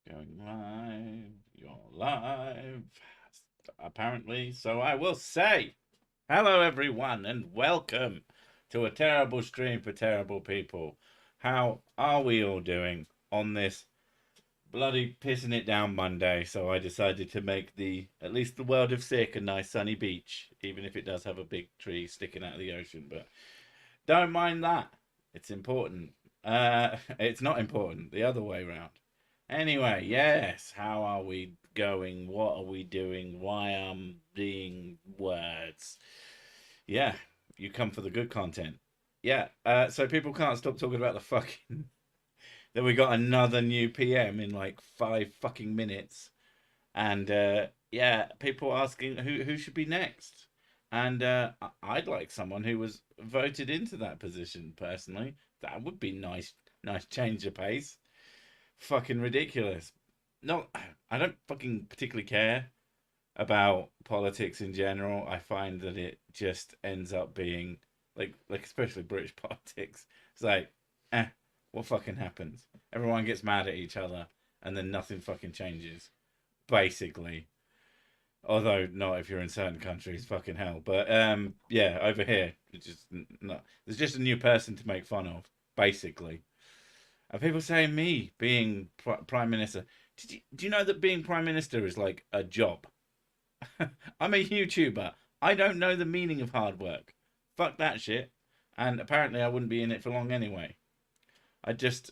Going live. You're live. Apparently. So I will say hello, everyone, and welcome to a terrible stream for terrible people. How are we all doing on this bloody pissing it down Monday? So I decided to make at least the world of sick a nice sunny beach, even if it does have a big tree sticking out of the ocean. But don't mind that. It's important. It's not important. The other way around. Anyway, yes. How are we going? What are we doing? Why am being words? Yeah, you come for the good content. Yeah. So people can't stop talking about the fucking. That we got another new PM in like 5 fucking minutes, and yeah, people asking who should be next, and I'd like someone who was voted into that position personally. That would be nice, nice change of pace. Fucking ridiculous. No, I don't fucking particularly care about politics in general. I find that it just ends up being like especially British politics. It's like, what fucking happens? Everyone gets mad at each other, and then nothing fucking changes. Basically, although not if you're in certain countries, fucking hell. But yeah, over here, it's just not. There's just a new person to make fun of, basically. And people say me being prime minister. Do you know that being prime minister is like a job? I'm a YouTuber. I don't know the meaning of hard work. Fuck that shit. And apparently I wouldn't be in it for long anyway. I just,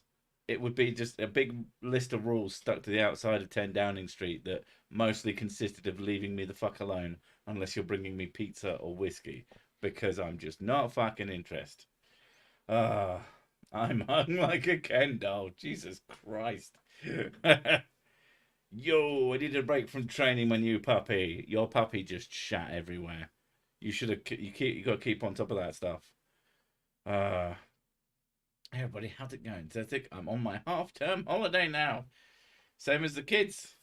it would be just a big list of rules stuck to the outside of 10 Downing Street that mostly consisted of leaving me the fuck alone unless you're bringing me pizza or whiskey because I'm just not fucking interested. Ah, I'm hung like a Ken doll. Jesus Christ. Yo, I did a break from training my new puppy. Your puppy just shat everywhere. You should have. You got to keep on top of that stuff. Uh, hey everybody, how's it going? Zetic, I'm on my half-term holiday now. Same as the kids.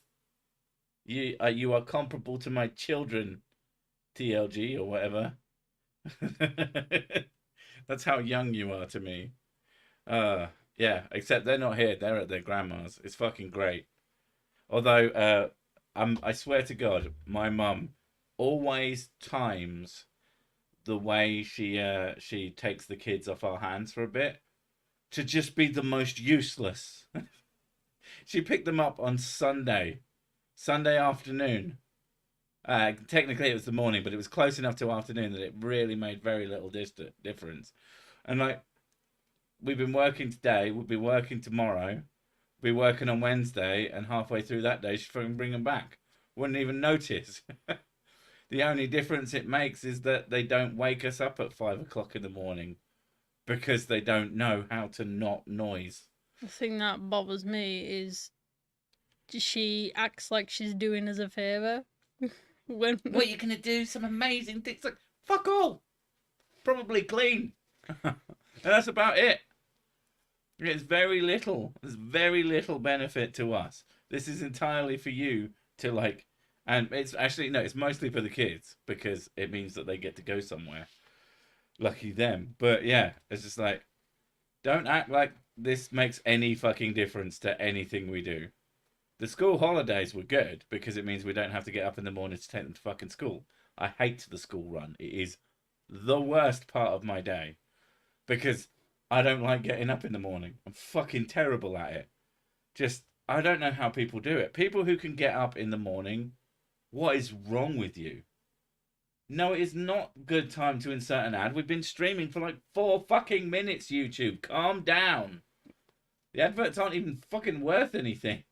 You are comparable to my children, TLG or whatever. That's how young you are to me. Yeah, except they're not here. They're at their grandma's. It's fucking great. Although, I swear to God, my mum always times the way she takes the kids off our hands for a bit to just be the most useless. She picked them up on Sunday afternoon. Technically, it was the morning, but it was close enough to afternoon that it really made very little difference. And like, we've been working today, we'll be working tomorrow, be working on Wednesday, and halfway through that day, she'd fucking bring them back. Wouldn't even notice. The only difference it makes is that they don't wake us up at 5 o'clock in the morning because they don't know how to not noise. The thing that bothers me is she acts like she's doing us a favour. When What are you gonna do? Some amazing things? Like fuck all. Probably clean. And that's about it. It's very little. There's very little benefit to us. This is entirely for you to like, and it's actually no, it's mostly for the kids because it means that they get to go somewhere. Lucky them. But yeah, it's just like, don't act like this makes any fucking difference to anything we do. The school holidays were good because it means we don't have to get up in the morning to take them to fucking school. I hate the school run. It is the worst part of my day because I don't like getting up in the morning. I'm fucking terrible at it. Just, I don't know how people do it. People who can get up in the morning, what is wrong with you? No, it is not good time to insert an ad. We've been streaming for like 4 fucking minutes, YouTube. Calm down. The adverts aren't even fucking worth anything.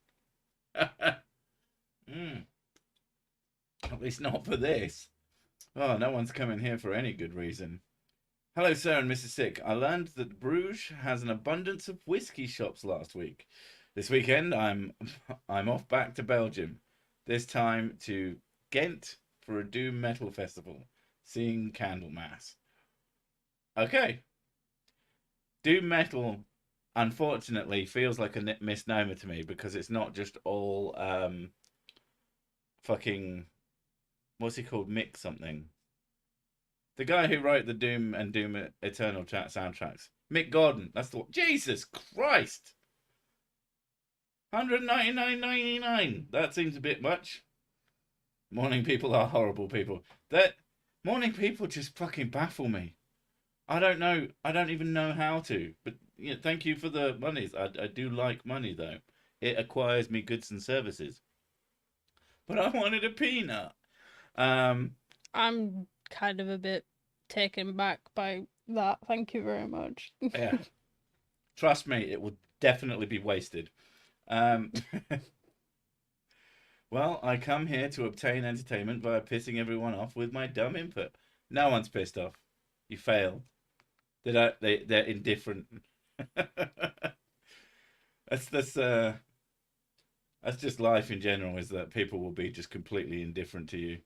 Mm, at least not for this. Oh, no one's coming here for any good reason. Hello, sir and Mrs. Sick. I learned that Bruges has an abundance of whiskey shops last week. This weekend, I'm off back to Belgium. This time to Ghent for a doom metal festival, seeing Candlemas. Okay, doom metal, unfortunately, feels like a misnomer to me because it's not just all fucking what's he called, Mick something. The guy who wrote the Doom and Doom Eternal soundtracks. Mick Gordon. That's the one. Jesus Christ. 199.99. That seems a bit much. Morning people are horrible people. That morning people just fucking baffle me. I don't know. I don't even know how to. But thank you for the monies. I do like money though. It acquires me goods and services. But I wanted a peanut. Um, I'm kind of a bit taken back by that. Thank you very much. yeah. Trust me, it will definitely be wasted. Um, well, I come here to obtain entertainment via pissing everyone off with my dumb input. No one's pissed off. You failed. They're indifferent. that's that's uh that's just life in general. Is that people will be just completely indifferent to you.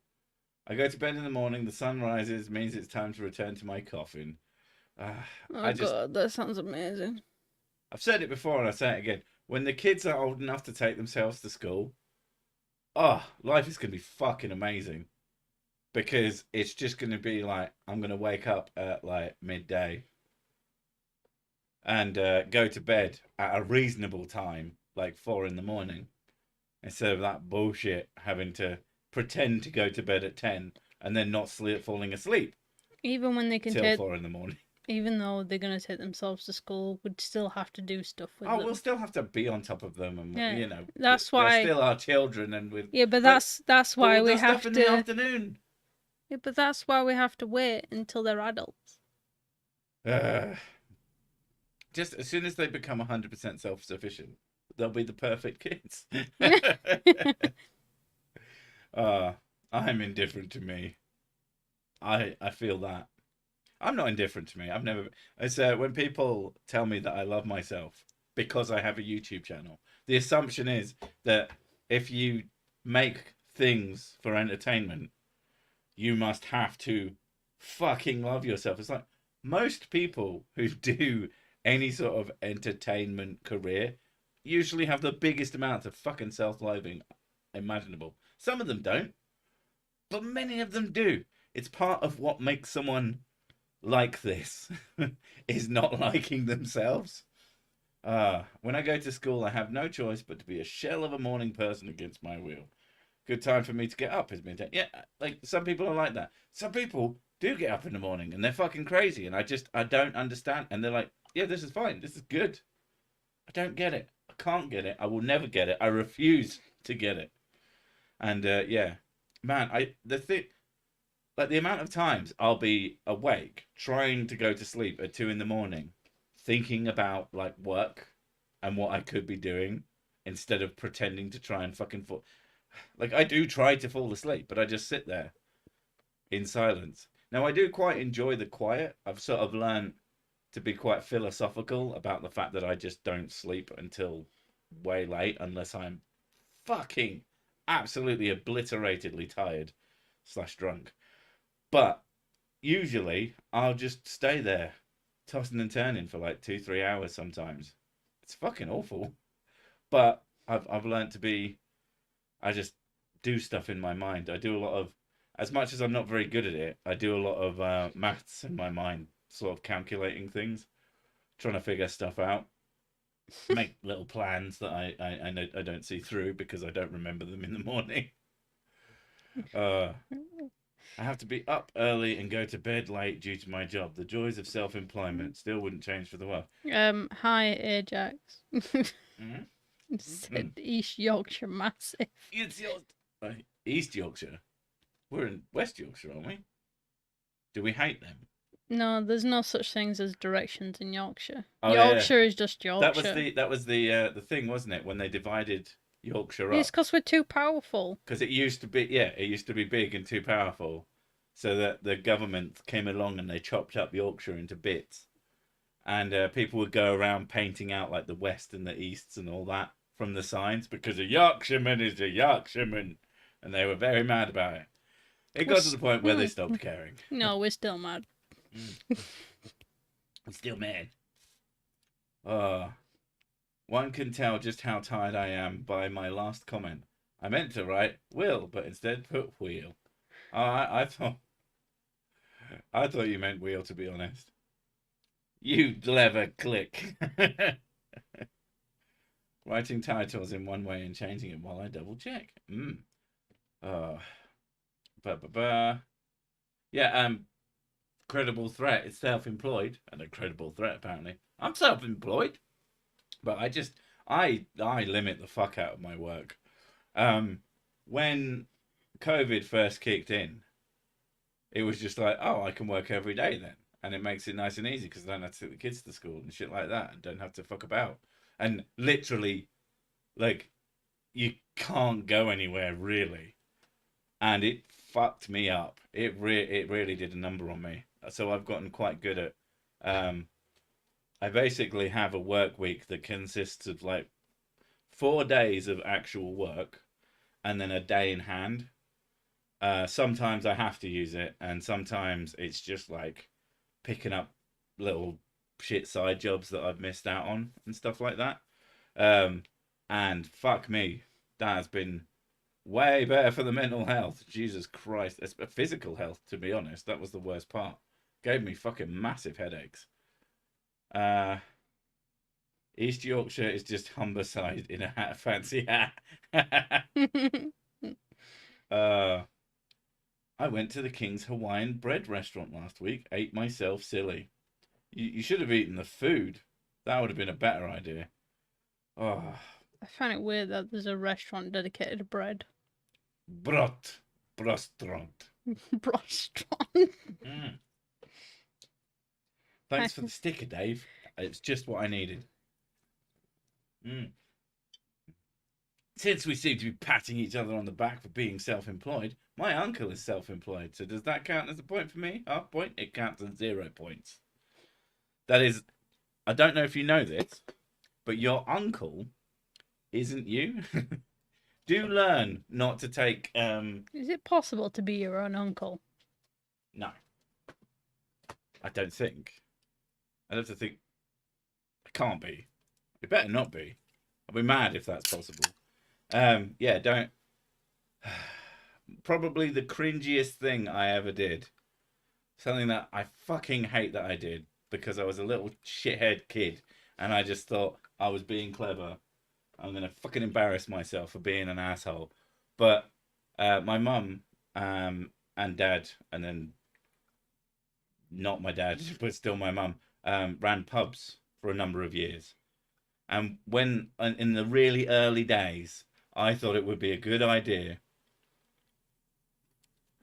I go to bed in the morning. The sun rises, means it's time to return to my coffin. Oh god, that sounds amazing. I've said it before and I say it again. When the kids are old enough to take themselves to school, life is going to be fucking amazing. Because it's just going to be like, I'm going to wake up at like midday and go to bed at a reasonable time, like 4 in the morning, instead of that bullshit having to pretend to go to bed at 10 and then not falling asleep Even when they can till 4 in the morning. Even though they're going to take themselves to school, we'd still have to do stuff with them. We'll still have to be on top of them, and that's why they're still our children, and with but that's why we have to. In the afternoon. Yeah, but that's why we have to wait until they're adults. Just as soon as they become 100% self-sufficient, they'll be the perfect kids. I'm indifferent to me. I feel that. I'm not indifferent to me. I've never. It's when people tell me that I love myself because I have a YouTube channel. The assumption is that if you make things for entertainment, you must have to fucking love yourself. It's like most people who do any sort of entertainment career usually have the biggest amount of fucking self-loathing imaginable. Some of them don't, but many of them do. It's part of what makes someone like this is not liking themselves. When I go to school, I have no choice but to be a shell of a morning person against my will. Good time for me to get up has been taken. Yeah, like some people are like that. Some people do get up in the morning and they're fucking crazy, and I don't understand. And they're like, yeah, this is fine. This is good. I don't get it. I can't get it. I will never get it. I refuse to get it. And yeah, man, the amount of times I'll be awake trying to go to sleep at 2 in the morning, thinking about like work and what I could be doing instead of pretending to try and fucking fall. Like I do try to fall asleep, but I just sit there in silence. Now I do quite enjoy the quiet. I've sort of learned to be quite philosophical about the fact that I just don't sleep until way late unless I'm fucking absolutely obliteratedly tired / drunk. But usually I'll just stay there tossing and turning for like 2-3 hours sometimes. It's fucking awful. But I've learned to be, I just do stuff in my mind. I do a lot of, as much as I'm not very good at it, I do a lot of maths in my mind, sort of calculating things, trying to figure stuff out, make little plans that I don't see through because I don't remember them in the morning. I have to be up early and go to bed late due to my job. The joys of self-employment still wouldn't change for the world. Hi, Ajax. Said East Yorkshire massive. It's East Yorkshire. We're in West Yorkshire, aren't we? Do we hate them? No, there's no such things as directions in Yorkshire. Oh, Yorkshire is just Yorkshire. That was the thing, wasn't it? When they divided Yorkshire up. It's because we're too powerful. Because it used to be big and too powerful, so that the government came along and they chopped up Yorkshire into bits, and people would go around painting out like the West and the Easts and all that from the signs because a Yorkshireman is a Yorkshireman, and they were very mad about it. It got to the point where they stopped caring. No, we're still mad. I'm still mad. One can tell just how tired I am by my last comment. I meant to write will, but instead put wheel. I thought you meant wheel, to be honest. You clever click. Right, Writing titles in one way and changing it while I double check. Uh, yeah, credible threat is self-employed, and a credible threat apparently. I'm self-employed, but I limit the fuck out of my work. When COVID first kicked in, it was just like, oh, I can work every day then, and it makes it nice and easy because I don't have to take the kids to school and shit like that, and don't have to fuck about. And literally, like, you can't go anywhere really, and it fucked me up. It really did a number on me. So I've gotten quite good at. I basically have a work week that consists of like 4 days of actual work, and then a day in hand. Sometimes I have to use it, and sometimes it's just like picking up little shit side jobs that I've missed out on and stuff like that. And fuck me, that has been way better for the mental health. Jesus Christ, it's physical health. To be honest, that was the worst part. Gave me fucking massive headaches. East Yorkshire is just Humberside in a fancy hat. I went to the King's Hawaiian Bread restaurant last week. Ate myself silly. You should have eaten the food. That would have been a better idea. Oh. I find it weird that there's a restaurant dedicated to bread. Brot. Brostront. Brostront. Thanks for the sticker, Dave. It's just what I needed. Since we seem to be patting each other on the back for being self-employed, my uncle is self-employed. So does that count as a point for me? Half point? It counts as 0 points. That is, I don't know if you know this, but your uncle isn't you. Do learn not to take... Is it possible to be your own uncle? No. I don't think. I'd have to think... It can't be. It better not be. I'll be mad if that's possible. Yeah, don't... Probably the cringiest thing I ever did. Something that I fucking hate that I did because I was a little shithead kid and I just thought I was being clever. I'm going to fucking embarrass myself for being an asshole. But my mum and dad, and then not my dad, but still my mum, ran pubs for a number of years. And when, in the really early days, I thought it would be a good idea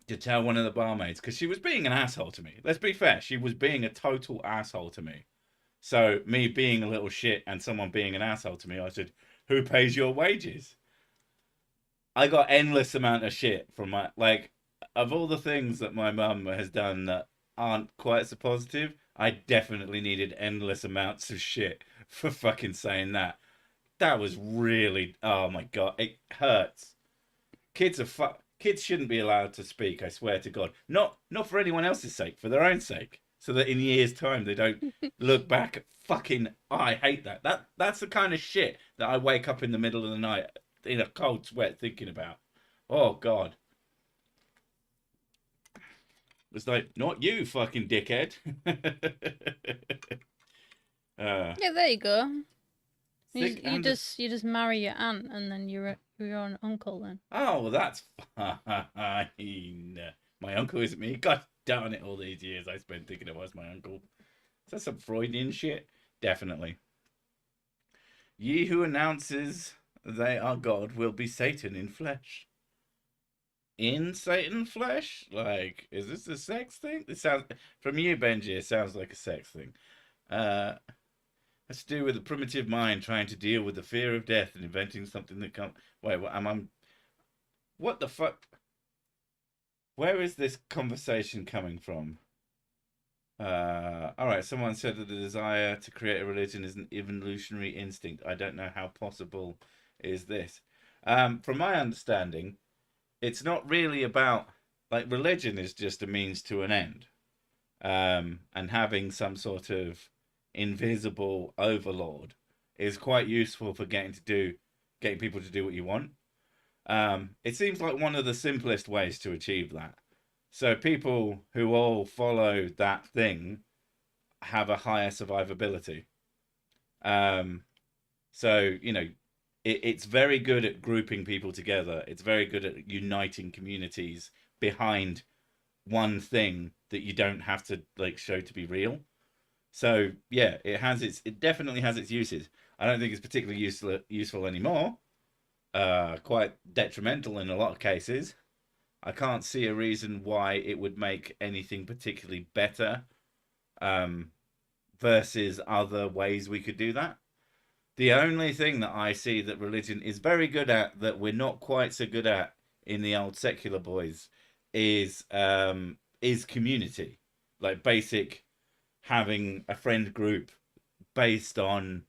to tell one of the barmaids, because she was being an asshole to me. Let's be fair, she was being a total asshole to me. So me being a little shit and someone being an asshole to me, I said, who pays your wages? I got endless amount of shit from my, like, of all the things that my mum has done that aren't quite so positive, I definitely needed endless amounts of shit for fucking saying that. That was really, oh my God, it hurts. Kids shouldn't be allowed to speak, I swear to God. Not for anyone else's sake, for their own sake. So that in years' time they don't look back at fucking, oh, I hate that. That's the kind of shit that I wake up in the middle of the night in a cold sweat thinking about. Oh God. It's like, not you, fucking dickhead. Yeah, there you go. You just marry your aunt and then you're your own uncle then. Oh, well, that's fine. My uncle isn't me. God darn it, all these years I spent thinking it was my uncle. Is that some Freudian shit? Definitely. Ye who announces they are God will be Satan in flesh. In Satan flesh? Like, is this a sex thing? This sounds, from you, Benji, it sounds like a sex thing. Has to do with the primitive mind trying to deal with the fear of death and inventing something that can't. Wait, what the fuck? Where is this conversation coming from? All right, someone said that the desire to create a religion is an evolutionary instinct. I don't know how possible is this. From my understanding, it's not really about, like, religion is just a means to an end. And having some sort of invisible overlord is quite useful for getting people to do what you want. It seems like one of the simplest ways to achieve that. So people who all follow that thing have a higher survivability. So, you know, it's very good at grouping people together. It's very good at uniting communities behind one thing that you don't have to like show to be real. So yeah, it definitely has its uses. I don't think it's particularly useful anymore. Quite detrimental in a lot of cases. I can't see a reason why it would make anything particularly better um, versus other ways we could do that. The only thing that I see that religion is very good at that we're not quite so good at in the old secular boys is community, like basic having a friend group based on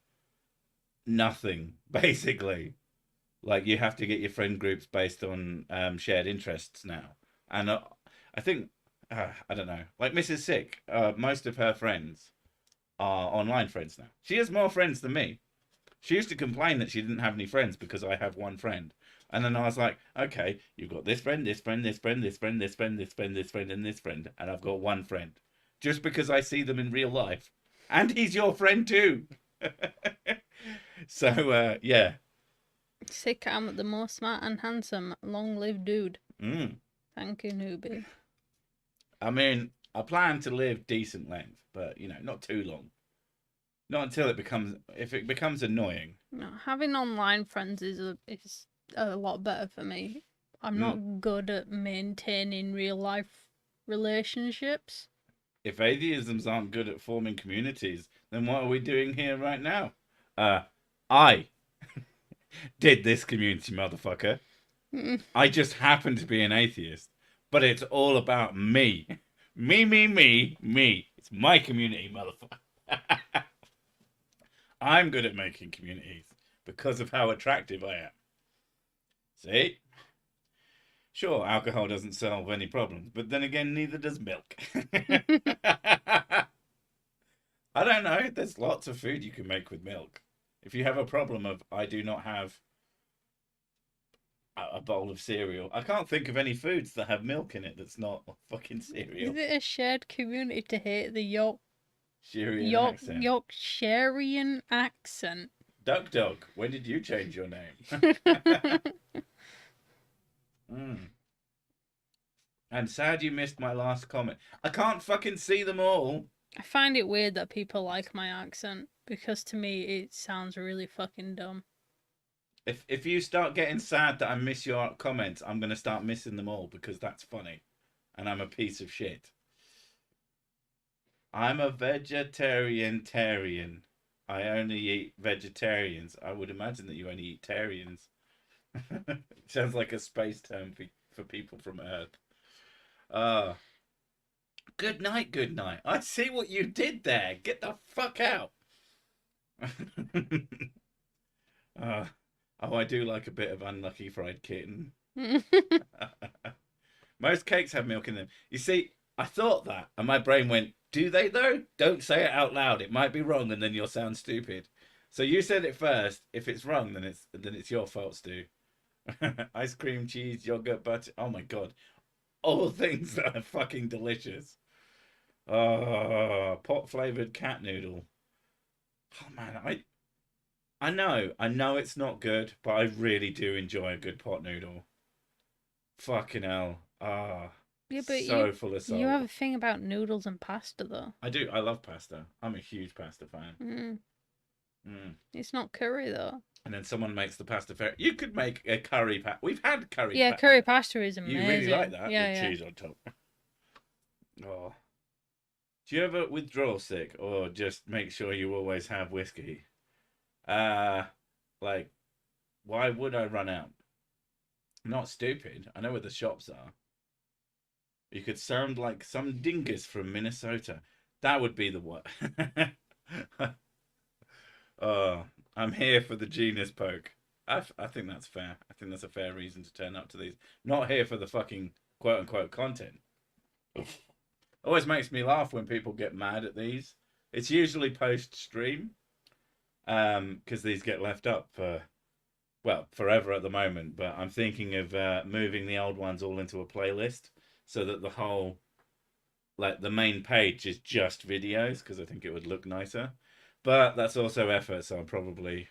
nothing, basically. Like you have to get your friend groups based on shared interests now, and I think I don't know. Like Mrs. Sick, most of her friends are online friends now. She has more friends than me. She used to complain that she didn't have any friends because I have one friend. And then I was like, okay, you've got this friend, this friend, this friend, this friend, this friend, this friend, this friend, and this friend, and I've got one friend. Just because I see them in real life. And he's your friend too. So yeah. Sick, I'm the most smart and handsome, long live dude. Mm. Thank you, newbie. I mean, I plan to live decent length, but not too long. Not until if it becomes annoying. No, having online friends is a lot better for me. I'm not good at maintaining real life relationships. If atheisms aren't good at forming communities, then what are we doing here right now? I did this community, motherfucker. I just happen to be an atheist, but it's all about me. Me, me, me, me. It's my community, motherfucker. I'm good at making communities because of how attractive I am. See? Sure, alcohol doesn't solve any problems, but then again, neither does milk. I don't know. There's lots of food you can make with milk. If you have a problem of, I do not have a bowl of cereal, I can't think of any foods that have milk in it that's not fucking cereal. Is it a shared community to hate the Yorkshirean accent? Dog, when did you change your name? I'm sad you missed my last comment. I can't fucking see them all. I find it weird that people like my accent because to me it sounds really fucking dumb. If you start getting sad that I miss your comments, I'm gonna start missing them all because that's funny, and I'm a piece of shit. I'm a vegetarian. I only eat vegetarians. I would imagine that you only eat tarians. Sounds like a space term for people from Earth. Good night, good night. I see what you did there. Get the fuck out. Oh, I do like a bit of unlucky fried kitten. Most cakes have milk in them. You see, I thought that, and my brain went, do they though? Don't say it out loud. It might be wrong, and then you'll sound stupid. So you said it first. If it's wrong, then it's your fault, Stu. Ice cream, cheese, yogurt, butter. Oh my god. All things that are fucking delicious. Oh, pot flavored cat noodle. Oh man, I know it's not good, but I really do enjoy a good pot noodle. Fucking hell. Yeah, but so full of salt. You have a thing about noodles and pasta, though. I do. I love pasta. I'm a huge pasta fan. It's not curry, though. And then someone makes the pasta fair. You could make a curry pasta. We've had curry. Yeah, curry pasta is amazing. You really like that? Yeah, with cheese on top. Oh. Do you ever withdraw sick, or just make sure you always have whiskey? Like, why would I run out? I'm not stupid. I know where the shops are. You could sound like some dingus from Minnesota. That would be the what? Oh, I'm here for the Jenis poke. I think that's fair. I think that's a fair reason to turn up to these. Not here for the fucking quote unquote content. Always makes me laugh when people get mad at these. It's usually post stream, because these get left up for, well, forever at the moment. But I'm thinking of moving the old ones all into a playlist so that the whole, like the main page is just videos, because I think it would look nicer. But that's also effort, so I'll probably,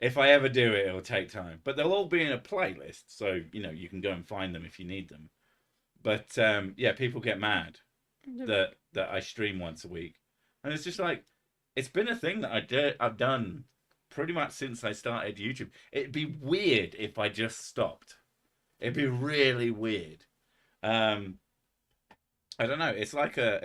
If I ever do it, it'll take time. But they'll all be in a playlist, so you can go and find them if you need them. But yeah, people get mad that I stream once a week, and it's just like it's been a thing that I've done pretty much since I started YouTube. It'd be weird if I just stopped. It'd be really weird. Um, I don't know. It's like a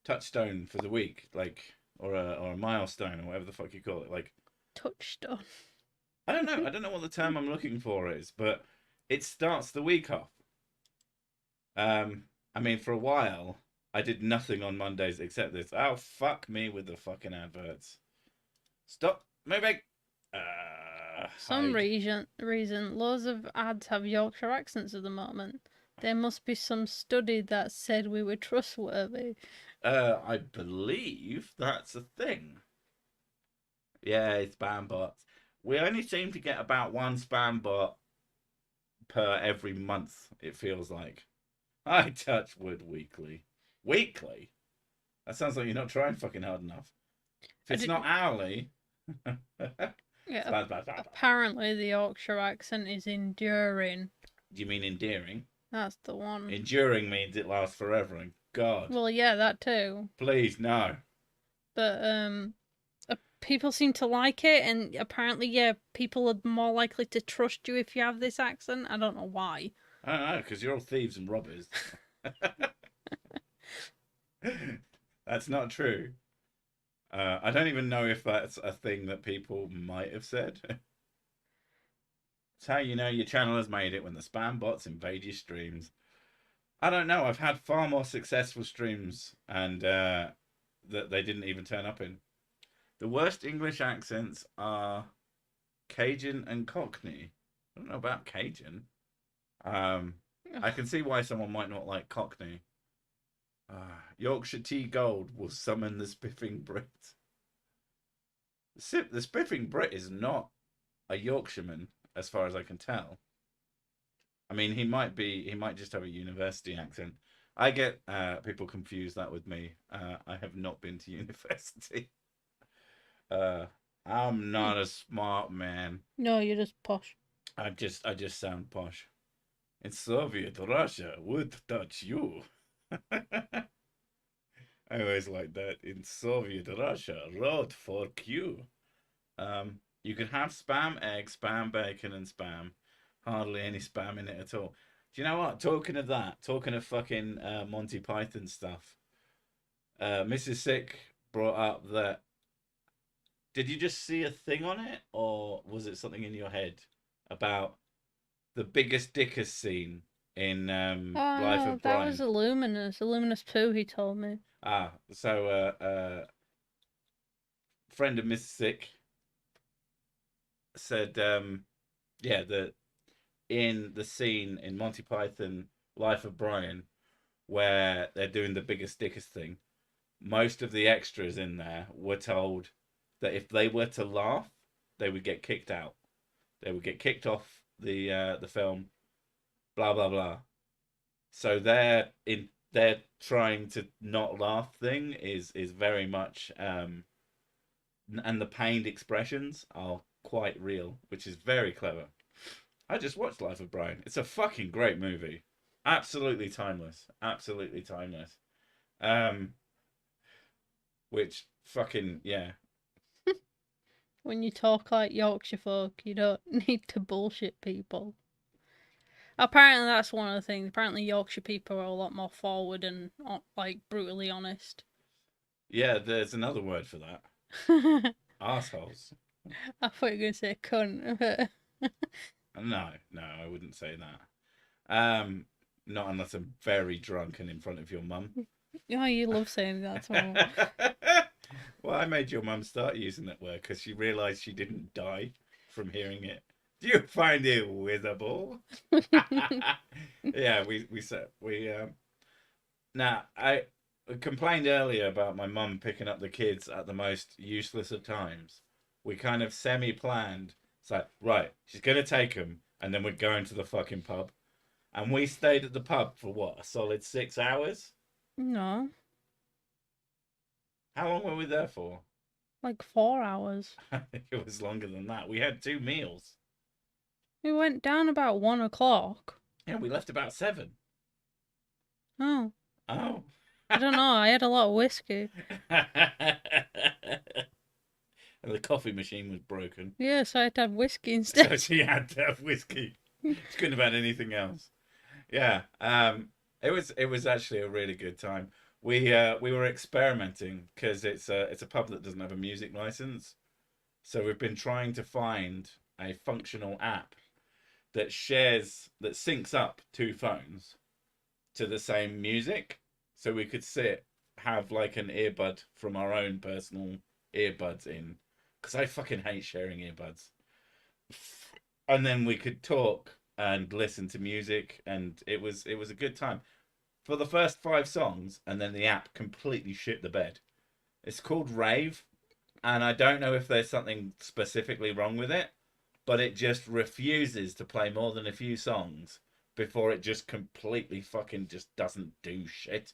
touchstone for the week, like or a milestone or whatever the fuck you call it. Like Touchstone. I don't know. I don't know what the term I'm looking for is, but it starts the week off. I mean, for a while, I did nothing on Mondays except this. Oh, fuck me with the fucking adverts. Stop moving. Some Hide. reason, loads of ads have Yorkshire accents at the moment. There must be some study that said we were trustworthy. I believe that's a thing. Yeah, spam bots. We only seem to get about one spam bot per every month, it feels like. I touch wood weekly. Weekly? That sounds like you're not trying fucking hard enough. If it's not hourly. Yeah, apparently the Yorkshire accent is enduring. Do you mean endearing? That's the one. Enduring means it lasts forever, and God. Well, yeah, that too. Please, no. But people seem to like it, and apparently, yeah, people are more likely to trust you if you have this accent. I don't know why. I don't know, because you're all thieves and robbers. That's not true. I don't even know if that's a thing that people might have said. It's how you know your channel has made it when the spam bots invade your streams. I don't know. I've had far more successful streams and that they didn't even turn up in. The worst English accents are Cajun and Cockney. I don't know about Cajun. I can see why someone might not like Cockney. Yorkshire Tea Gold will summon the spiffing Brit. The spiffing Brit is not a Yorkshireman, as far as I can tell. I mean, he might just have a university accent. I get people confuse that with me. I have not been to university. I'm not a smart man. No, you're just posh. I just sound posh. In Soviet Russia would touch you. I always like that. In Soviet Russia, wrote for Q. You can have spam egg, spam bacon, and spam. Hardly any spam in it at all. Do you know what? Talking of that, talking of fucking Monty Python stuff, Mrs. Sick brought up that. Did you just see a thing on it, or was it something in your head about the biggest dickest scene in Life of Brian? That was Illuminous Pooh, he told me. So friend of Miss Sick said, yeah, that in the scene in Monty Python Life of Brian, where they're doing the biggest dickest thing, most of the extras in there were told that if they were to laugh, they would get kicked out. They would get kicked off the film. Blah blah blah. So their trying to not laugh thing is very much and the pained expressions are quite real, which is very clever. I just watched Life of Brian. It's a fucking great movie. Absolutely timeless. Absolutely timeless. Which fucking yeah. When you talk like Yorkshire folk, you don't need to bullshit people. Apparently that's one of the things. Apparently Yorkshire people are a lot more forward and like brutally honest. Yeah, there's another word for that. Assholes. I thought you were going to say cunt. No, I wouldn't say that. Not unless I'm very drunk and in front of your mum. Oh, you love saying that to me. Well, I made your mum start using that word because she realised she didn't die from hearing it. Do you find it withable? Yeah, we said Now I complained earlier about my mum picking up the kids at the most useless of times. We kind of semi-planned. It's like, right, she's gonna take them, and then we're going to the fucking pub. And we stayed at the pub for what, a solid 6 hours? No. How long were we there for? Like 4 hours. I think it was longer than that. We had 2 meals. We went down about 1 o'clock. Yeah, we left about 7. Oh. Oh. I don't know. I had a lot of whiskey. And the coffee machine was broken. Yeah, so I had to have whiskey So instead. she had to have whiskey. She couldn't have had anything else. Yeah. It was actually a really good time. We were experimenting because it's a pub that doesn't have a music license. So we've been trying to find a functional app that syncs up 2 phones to the same music. So we could have like an earbud from our own personal earbuds in. Because I fucking hate sharing earbuds. And then we could talk and listen to music, and it was a good time for the first 5 songs, and then the app completely shit the bed. It's called Rave, and I don't know if there's something specifically wrong with it, but it just refuses to play more than a few songs before it just completely fucking just doesn't do shit.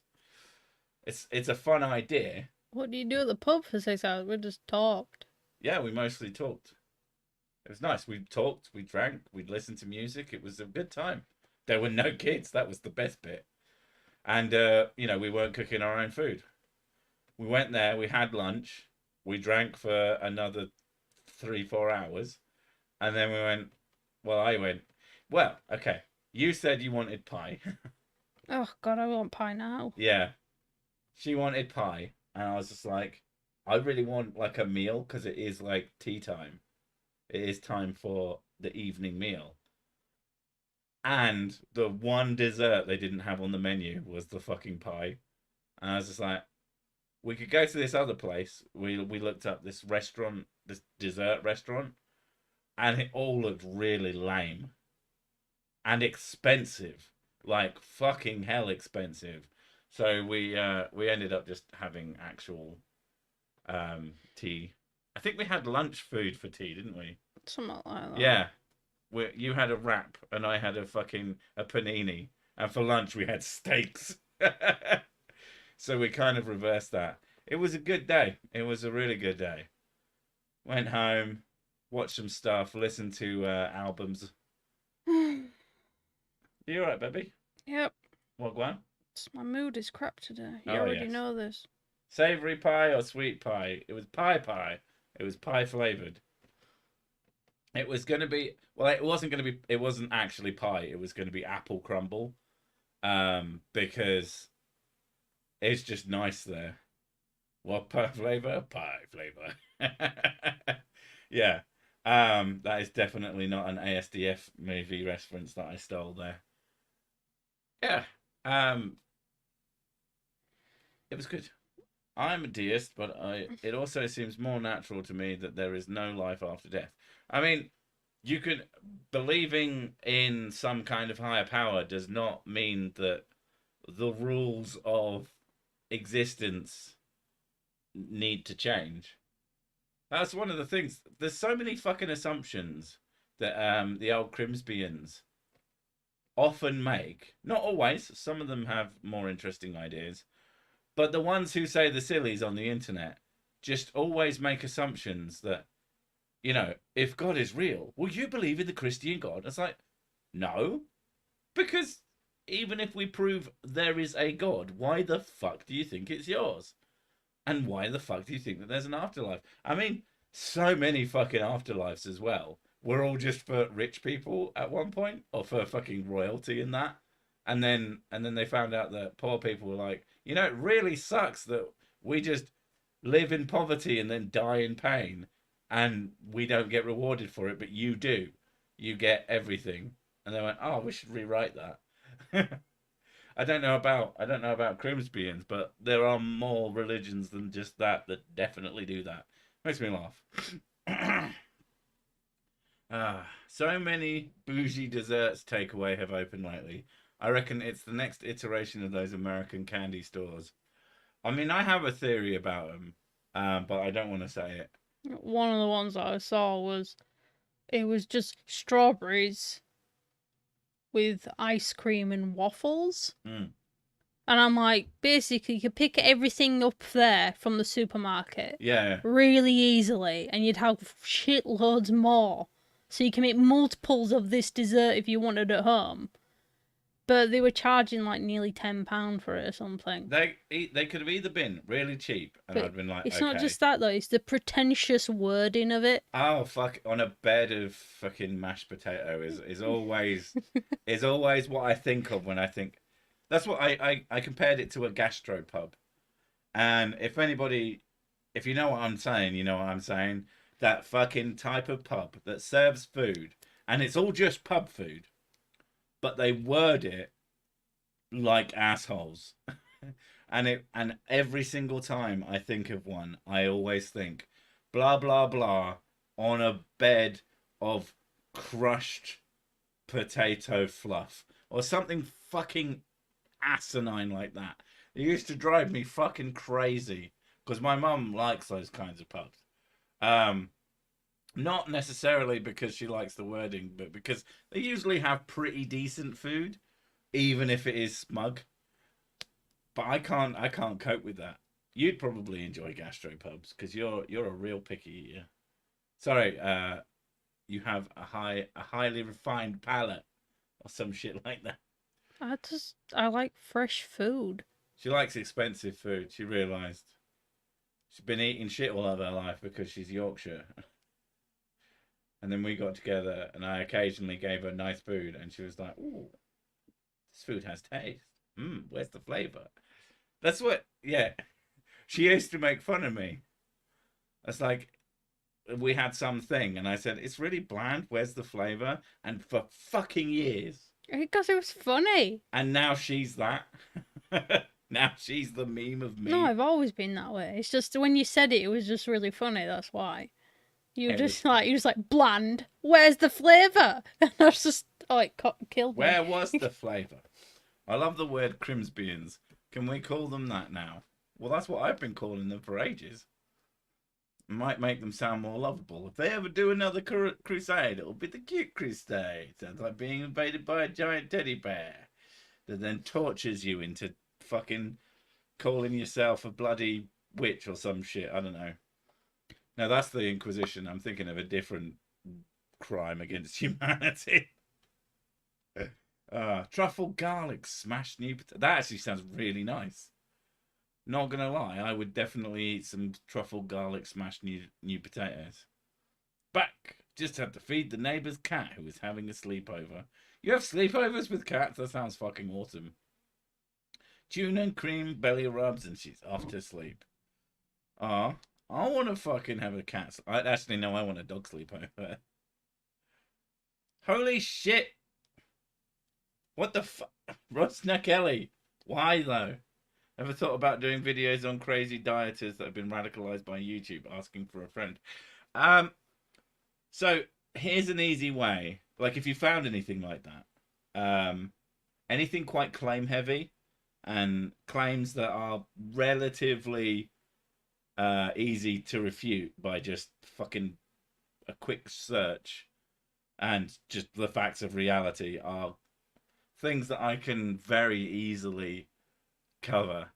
It's a fun idea. What do you do at the pub for 6 hours? We just talked. Yeah, we mostly talked. It was nice. We talked, we drank, we'd listen to music. It was a good time. There were no kids. That was the best bit. And, we weren't cooking our own food. We went there, we had lunch, we drank for another 3-4 hours. And then I went, well, okay. You said you wanted pie. Oh, God, I want pie now. Yeah. She wanted pie. And I was just like, I really want like a meal because it is like tea time. It is time for the evening meal. And the one dessert they didn't have on the menu was the fucking pie. And I was just like, we could go to this other place. We looked up this restaurant, this dessert restaurant, and it all looked really lame and expensive, like fucking hell expensive. So we ended up just having actual tea. I think we had lunch food for tea, didn't we? Something like that. Yeah. You had a wrap and I had a panini. And for lunch we had steaks. So we kind of reversed that. It was a good day. It was a really good day. Went home, watched some stuff, listened to albums. You alright, baby? Yep. What, Gwen? My mood is crap today. You Oh, already yes. know this. Savoury pie or sweet pie? It was pie. It was pie flavoured. It was going to be, well, it wasn't actually pie. It was going to be apple crumble. Because it's just nice there. What pie flavour? Pie flavour. Yeah. That is definitely not an ASDF movie reference that I stole there. Yeah. It was good. I'm a deist, but it also seems more natural to me that there is no life after death. I mean, believing in some kind of higher power does not mean that the rules of existence need to change. That's one of the things. There's so many fucking assumptions that the old Crimsbians often make. Not always. Some of them have more interesting ideas. But the ones who say the sillies on the internet just always make assumptions that, if God is real, will you believe in the Christian God? It's like, no. Because even if we prove there is a God, why the fuck do you think it's yours? And why the fuck do you think that there's an afterlife? I mean, so many fucking afterlives as well. We're all just for rich people at one point, or for fucking royalty in that. And then they found out that poor people were like, it really sucks that we just live in poverty and then die in pain, and we don't get rewarded for it, but you do. You get everything. And they went, oh, we should rewrite that. I don't know about Crimsbians, but there are more religions than just that definitely do that. Makes me laugh. So many bougie desserts takeaway have opened lately. I reckon it's the next iteration of those American candy stores. I mean, I have a theory about them, but I don't want to say it. One of the ones that I saw was just strawberries with ice cream and waffles. Mm. And I'm like, basically, you could pick everything up there from the supermarket Yeah. really easily, and you'd have shitloads more. So you can make multiples of this dessert if you wanted at home. But they were charging like nearly £10 for it or something. They could have either been really cheap, and But I'd been like, it's okay. not just that though; it's the pretentious wording of it. Oh fuck! On a bed of fucking mashed potato is always what I think of when I think. That's what I compared it to a gastropub. And if you know what I'm saying, you know what I'm saying. That fucking type of pub that serves food, and it's all just pub food, but they word it like assholes. And every single time I think of one, I always think blah blah blah on a bed of crushed potato fluff or something fucking asinine like that. It used to drive me fucking crazy because my mum likes those kinds of pubs. Um, Not necessarily because she likes the wording, but because they usually have pretty decent food, even if it is smug. But I can't cope with that. You'd probably enjoy gastropubs because you're a real picky eater. Sorry, you have a highly refined palate or some shit like that. I like fresh food. She likes expensive food. She realised she's been eating shit all of her life because she's Yorkshire. And then we got together, and I occasionally gave her nice food, and she was like, "Ooh, this food has taste. Where's the flavour?" That's what. Yeah, she used to make fun of me. It's like we had something, and I said, "It's really bland. Where's the flavour?" And for fucking years, Because it was funny. and now she's that. Now she's the meme of me. No, I've always been that way. It's just when you said it, it was just really funny. That's why. You were just like bland. Where's the flavour? And I was just it killed me. Where was the flavour? I love the word crimsbians. Can we call them that now? Well, that's what I've been calling them for ages. Might make them sound more lovable. If they ever do another crusade, it'll be the cute crusade. Sounds like being invaded by a giant teddy bear that then tortures you into fucking calling yourself a bloody witch or some shit. I don't know. Now that's the Inquisition. I'm thinking of a different crime against humanity. Truffle garlic smashed new potato. That actually sounds really nice. Not gonna lie, I would definitely eat some truffle garlic smashed new potatoes. Back. Just had to feed the neighbour's cat who was having a sleepover. You have sleepovers with cats? That sounds fucking awesome. Tuna and cream belly rubs, and she's off to sleep. I want to fucking have a cat. Actually, no, I want a dog sleepover. Holy shit! What the fuck? Ross Kelly. Why though? Ever thought about doing videos on crazy dieters that have been radicalized by YouTube, asking for a friend? So here's an easy way. Like if you found anything like that, anything quite claim heavy, and claims that are relatively easy to refute by just fucking a quick search, and just the facts of reality are things that I can very easily cover.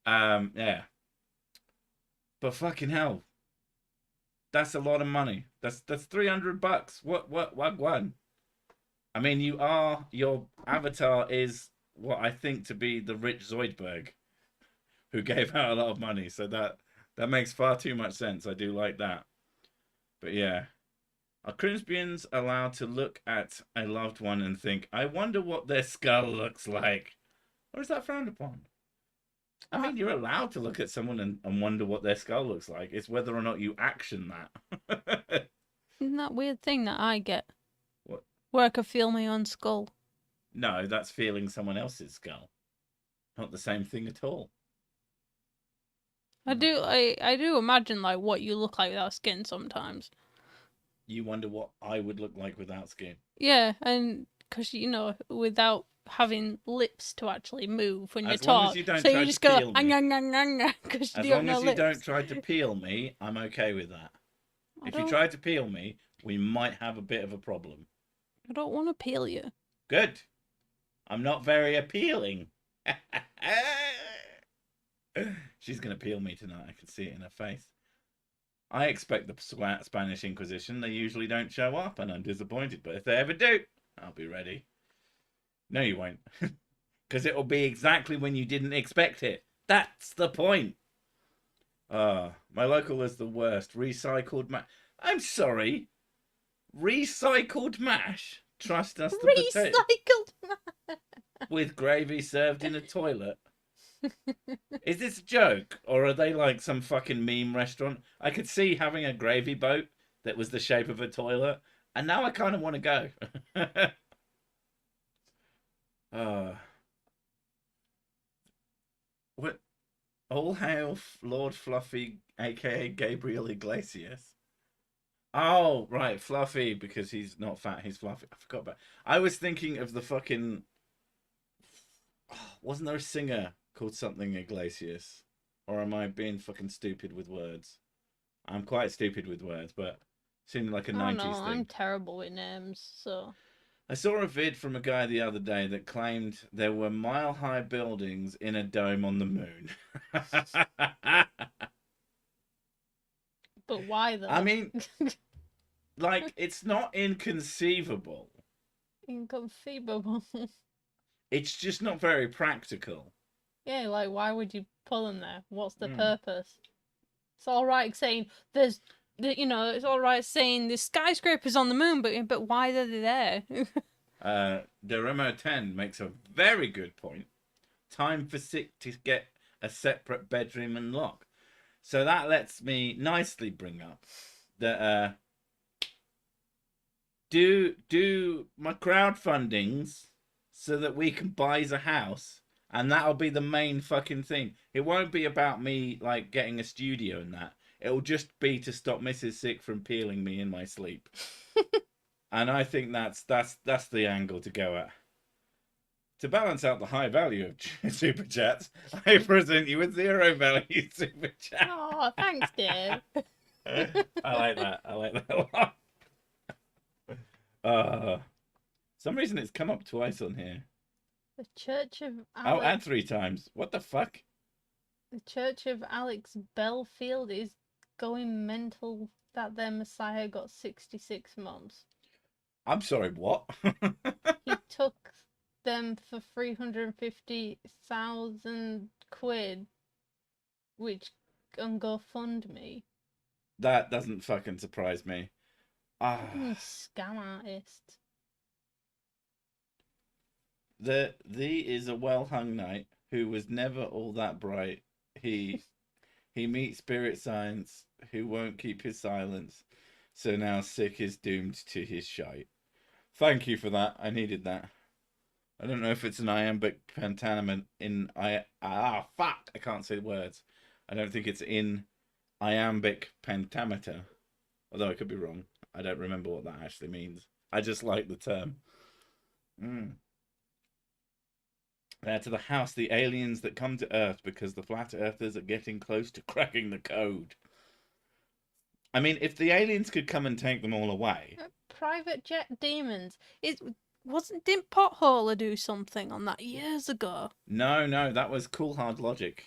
Yeah. But fucking hell. That's a lot of money. That's $300. What one? I mean, your avatar is what I think to be the rich Zoidberg, who gave out a lot of money. So that makes far too much sense. I do like that. But yeah. Are Crimsbians allowed to look at a loved one and think, I wonder what their skull looks like? Or is that frowned upon? I mean, you're allowed to look at someone and wonder what their skull looks like. It's whether or not you action that. Isn't that weird thing that I get? What? Where I could feel my own skull. No, that's feeling someone else's skull. Not the same thing at all. I do imagine like what you look like without skin sometimes. You wonder what I would look like without skin. Yeah, and because without having lips to actually move when you talk, as you don't so try you to just go peel me. because As you long don't know as you lips. don't try to peel me, I'm okay with that. If you try to peel me, we might have a bit of a problem. I don't want to peel you. Good. I'm not very appealing. She's going to peel me tonight. I can see it in her face. I expect the Spanish Inquisition. They usually don't show up, and I'm disappointed. But if they ever do, I'll be ready. No, you won't. Because it'll be exactly when you didn't expect it. That's the point. My local is the worst. Recycled mash. I'm sorry. Recycled mash? Trust us, the potato. Recycled mash. With gravy served in a toilet. Is this a joke? Or are they like some fucking meme restaurant? I could see having a gravy boat that was the shape of a toilet. And now I kind of want to go. What? All hail Lord Fluffy, aka Gabriel Iglesias. Oh, right, Fluffy, because he's not fat, he's fluffy. I forgot about. I was thinking of the fucking. Wasn't there a singer called something Iglesias? Or am I being fucking stupid with words? I'm quite stupid with words, but seemed like a 90s thing. I'm terrible with names, so. I saw a vid from a guy the other day that claimed there were mile-high buildings in a dome on the moon. But why though? I mean, like, it's not inconceivable. Inconceivable. It's just not very practical. Yeah, like, why would you pull them there? What's the purpose? It's all right saying there's, it's all right saying the skyscrapers on the moon, but why are they there? Deremo 10 makes a very good point. Time for sick to get a separate bedroom and lock. So that lets me nicely bring up that do my crowdfundings so that we can buy a house, and that'll be the main fucking thing. It won't be about me like getting a studio and that. It'll just be to stop Mrs. Sick from peeling me in my sleep. And I think that's the angle to go at. To balance out the high value of super chats, I present you with 0 value super chat. Oh, thanks, Dave. I like that. I like that a lot. Some reason it's come up twice on here. The Church of Alex... Oh, and 3 times. What the fuck? The Church of Alex Belfield is going mental that their Messiah got 66 months. I'm sorry, what? He took them for 350,000 quid, which on GoFundMe. That doesn't fucking surprise me. Scam artist. The is a well-hung knight who was never all that bright. He meets spirit science who won't keep his silence. So now Sick is doomed to his shite. Thank you for that. I needed that. I don't know if it's an iambic pentameter in fuck! I can't say the words. I don't think it's in iambic pentameter. Although I could be wrong. I don't remember what that actually means. I just like the term. To the house, the aliens that come to Earth because the flat earthers are getting close to cracking the code. I mean, if the aliens could come and take them all away. Private jet demons. Didn't Potholer do something on that years ago? No, that was Cool Hard Logic.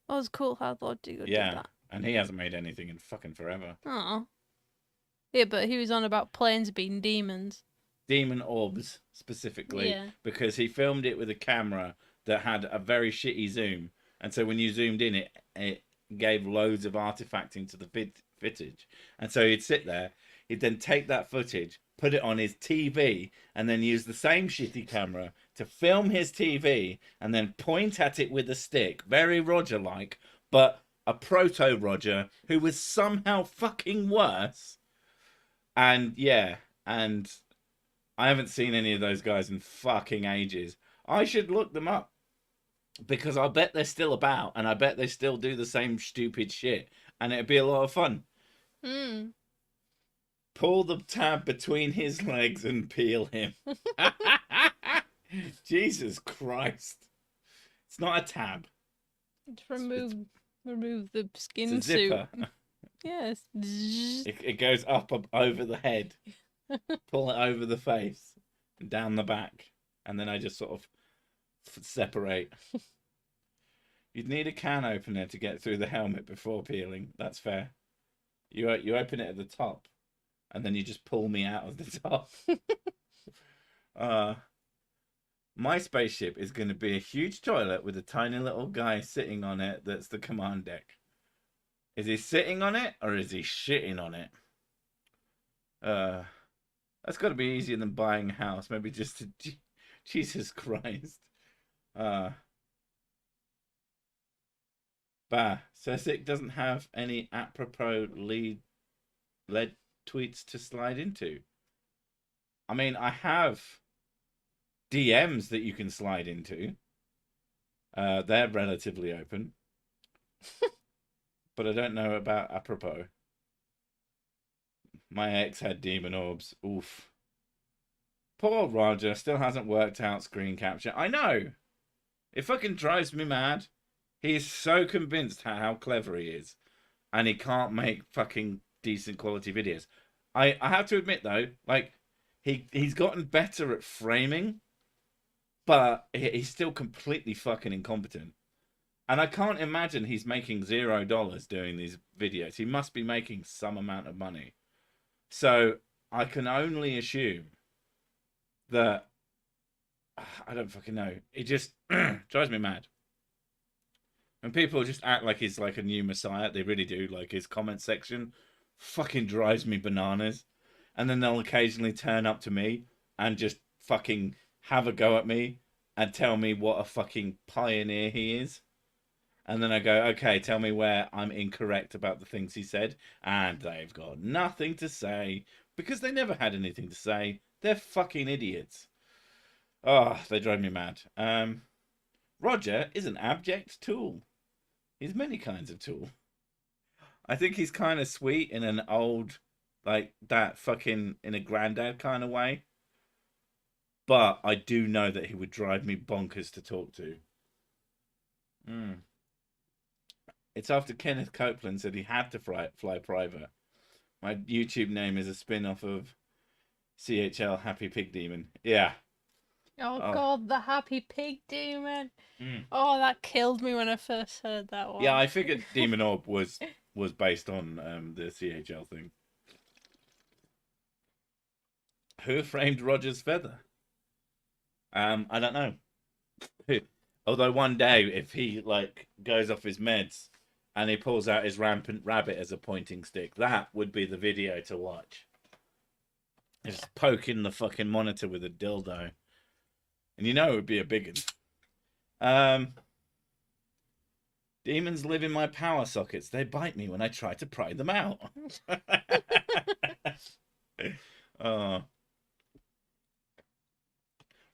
That was Cool Hard Logic. Yeah, did that. And he hasn't made anything in fucking forever. Oh. Yeah, but he was on about planes being demons. Demon orbs, specifically. Yeah. Because he filmed it with a camera that had a very shitty zoom. And so when you zoomed in, it gave loads of artifacting to the footage. And so he'd sit there, he'd then take that footage, put it on his TV, and then use the same shitty camera to film his TV, and then point at it with a stick. Very Roger-like, but a proto-Roger who was somehow fucking worse. And yeah, and I haven't seen any of those guys in fucking ages. I should look them up. Because I bet they're still about, and I bet they still do the same stupid shit. And it'd be a lot of fun. Pull the tab between his legs and peel him. Jesus Christ. It's not a tab. Just remove the skin it's a zipper. suit. Yes. It goes up over the head. Pull it over the face. And down the back. And then I just sort of separate. You'd need a can opener to get through the helmet before peeling. That's fair. You open it at the top, and then you just pull me out of the top. My spaceship is going to be a huge toilet with a tiny little guy sitting on it. That's the command deck. Is he sitting on it or is he shitting on it? That's got to be easier than buying a house. Maybe just to... Jesus Christ. Bah. Sesic doesn't have any apropos lead tweets to slide into. I mean, I have DMs that you can slide into. They're relatively open. But I don't know about apropos. My ex had demon orbs. Oof. Poor Roger still hasn't worked out screen capture. I know. It fucking drives me mad. He is so convinced how clever he is. And he can't make fucking decent quality videos. I have to admit though, like, he's gotten better at framing, but he's still completely fucking incompetent. And I can't imagine he's making $0 doing these videos. He must be making some amount of money. So I can only assume that... I don't fucking know. It just drives me mad. And people just act like he's like a new messiah. They really do. Like, his comment section fucking drives me bananas. And then they'll occasionally turn up to me and just fucking have a go at me and tell me what a fucking pioneer he is. And then I go, okay, tell me where I'm incorrect about the things he said. And they've got nothing to say because they never had anything to say. They're fucking idiots. Oh, they drive me mad. Roger is an abject tool. He's many kinds of tool. I think he's kind of sweet in an old, like, that fucking, in a granddad kind of way. But I do know that he would drive me bonkers to talk to. It's after Kenneth Copeland said he had to fly private. My YouTube name is a spin-off of CHL Happy Pig Demon. Yeah. Oh God, the Happy Pig Demon. Oh, that killed me when I first heard that one. Yeah, I figured Demon Orb was based on the CHL thing. Who framed Roger's feather? I don't know. Although one day, if he like goes off his meds and he pulls out his rampant rabbit as a pointing stick, that would be the video to watch. Just poking the fucking monitor with a dildo. And you know it would be a big one. Demons live in my power sockets. They bite me when I try to pry them out. Oh.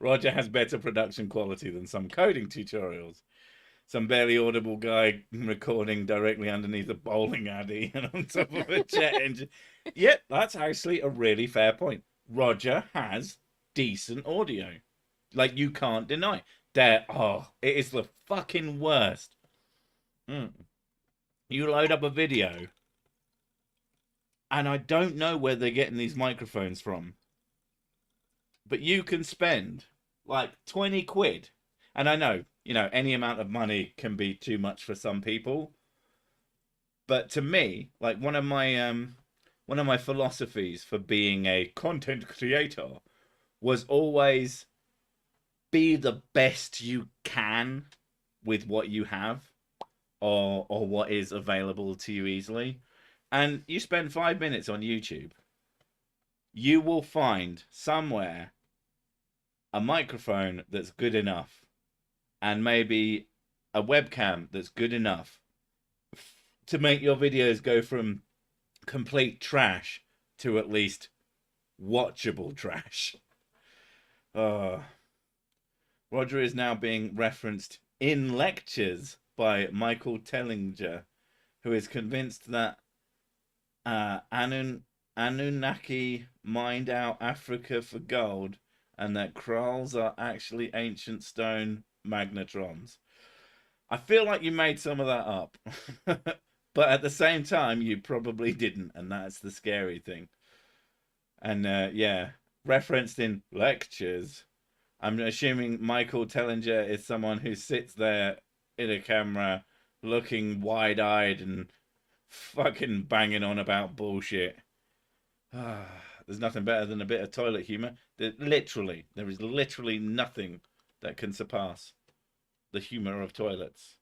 Roger has better production quality than some coding tutorials. Some barely audible guy recording directly underneath a bowling alley and on top of a jet engine. Yep, that's actually a really fair point. Roger has decent audio. Like, you can't deny. It is the fucking worst. You load up a video, and I don't know where they're getting these microphones from, but you can spend like 20 quid. And I know, you know, any amount of money can be too much for some people. But to me, like, one of my philosophies for being a content creator was always be the best you can with what you have or what is available to you easily. And you spend 5 minutes on YouTube, you will find somewhere a microphone that's good enough and maybe a webcam that's good enough to make your videos go from complete trash to at least watchable trash. Roger is now being referenced in lectures by Michael Tellinger, who is convinced that Anunnaki mined out Africa for gold and that kralls are actually ancient stone magnetrons. I feel like you made some of that up. But at the same time, you probably didn't, and that's the scary thing. And yeah, referenced in lectures. I'm assuming Michael Tellinger is someone who sits there in a camera looking wide-eyed and fucking banging on about bullshit. There's nothing better than a bit of toilet humor. There is literally nothing that can surpass the humor of toilets.